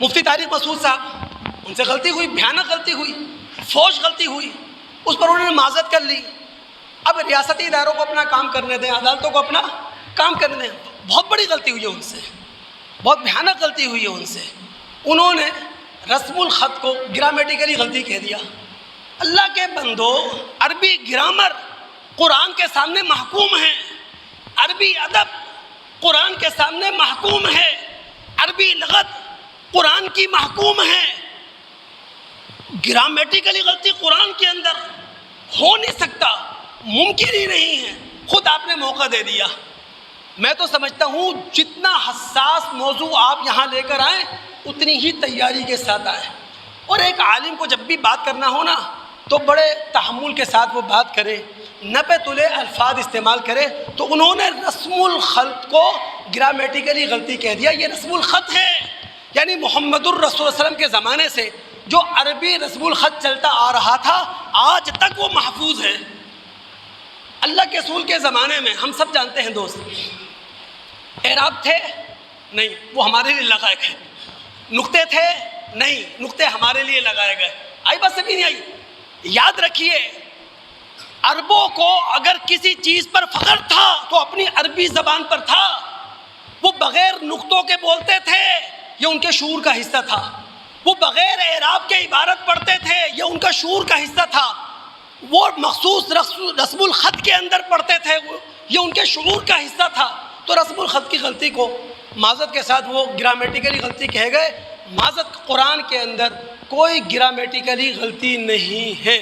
مفتی طارق مسعود صاحب، ان سے غلطی ہوئی، بھیانک غلطی ہوئی، فوش غلطی ہوئی، اس پر انہوں نے معذرت کر لی۔ اب ریاستی اداروں کو اپنا کام کرنے دیں، عدالتوں کو اپنا کام کرنے دیں۔ بہت بڑی غلطی ہوئی ہے ان سے، بہت بھیانک غلطی ہوئی ہے ان سے۔ انہوں نے رسم الخط کو گرامیٹیکلی غلطی کہہ دیا۔ اللہ کے بندو، عربی گرامر قرآن کے سامنے محکوم ہے، عربی ادب قرآن کے سامنے محکوم ہے، عربی لغت قرآن کی محکوم ہے۔ گرامیٹیکلی غلطی قرآن کے اندر ہو نہیں سکتا، ممکن ہی نہیں ہے، خود آپ نے موقع دے دیا۔ میں تو سمجھتا ہوں جتنا حساس موضوع آپ یہاں لے کر آئیں اتنی ہی تیاری کے ساتھ آئیں، اور ایک عالم کو جب بھی بات کرنا ہو نا تو بڑے تحمل کے ساتھ وہ بات کرے، نپے تلے الفاظ استعمال کرے۔ تو انہوں نے رسم الخط کو گرامیٹیکلی غلطی کہہ دیا۔ یہ رسم الخط ہے، یعنی محمد الرسول صلی اللہ علیہ وسلم کے زمانے سے جو عربی رسم الخط چلتا آ رہا تھا آج تک وہ محفوظ ہے۔ اللہ کے رسول کے زمانے میں ہم سب جانتے ہیں دوست، اعراب تھے نہیں، وہ ہمارے لیے لگائے گئے، نقطے تھے نہیں، نقطے ہمارے لیے لگائے گئے۔ آئی بات سمجھ نہیں آئی؟ یاد رکھیے، عربوں کو اگر کسی چیز پر فخر تھا تو اپنی عربی زبان پر تھا۔ وہ بغیر نقطوں کے بولتے تھے، یہ ان کے شعور کا حصہ تھا۔ وہ بغیر اعراب کے عبارت پڑھتے تھے، یہ ان کا شعور کا حصہ تھا۔ وہ مخصوص رسم الخط کے اندر پڑھتے تھے، یہ ان کے شعور کا حصہ تھا۔ تو رسم الخط کی غلطی کو معذرت کے ساتھ وہ گرامیٹیکلی غلطی کہہ گئے۔ معذرت، قرآن کے اندر کوئی گرامیٹیکلی غلطی نہیں ہے۔